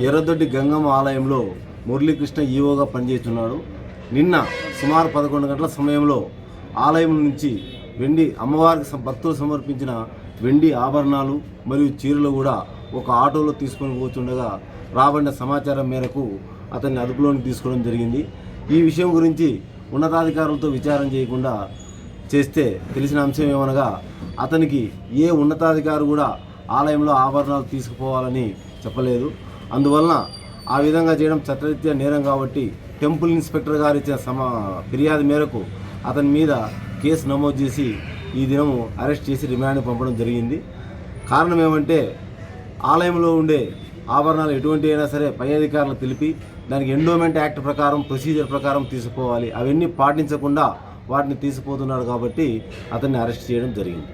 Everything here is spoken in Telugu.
ఎర్రదొడ్డి గంగమ్మ ఆలయంలో మురళీకృష్ణ ఈవోగా పనిచేస్తున్నాడు. నిన్న సుమారు 11 గంటల సమయంలో ఆలయం నుంచి వెండి అమ్మవారికి భక్తులు సమర్పించిన వెండి ఆభరణాలు మరియు చీరలు కూడా ఒక ఆటోలో తీసుకొని పోతుండగా రాబడిన సమాచారం మేరకు అతన్ని అదుపులోకి తీసుకోవడం జరిగింది. ఈ విషయం గురించి ఉన్నతాధికారులతో విచారణ చేయకుండా చేస్తే తెలిసిన అంశం ఏమనగా అతనికి ఏ ఉన్నతాధికారి కూడా ఆలయంలో ఆభరణాలు తీసుకుపోవాలని చెప్పలేదు. అందువలన ఆ విధంగా చేయడం చట్టరీత్యా నేరం కాబట్టి టెంపుల్ ఇన్స్పెక్టర్ గారు ఇచ్చిన ఫిర్యాదు మేరకు అతని మీద కేసు నమోదు చేసి ఈ దినము అరెస్ట్ చేసి రిమాండ్కి పంపడం జరిగింది. కారణం ఏమంటే ఆలయంలో ఉండే ఆభరణాలు ఎటువంటి అయినా సరే పై అధికారులు తెలిపి దానికి ఎండోమెంట్ యాక్ట్ ప్రకారం ప్రొసీజర్ ప్రకారం తీసుకోవాలి. అవన్నీ పాటించకుండా వాటిని తీసుకుపోతున్నాడు కాబట్టి అతన్ని అరెస్ట్ చేయడం జరిగింది.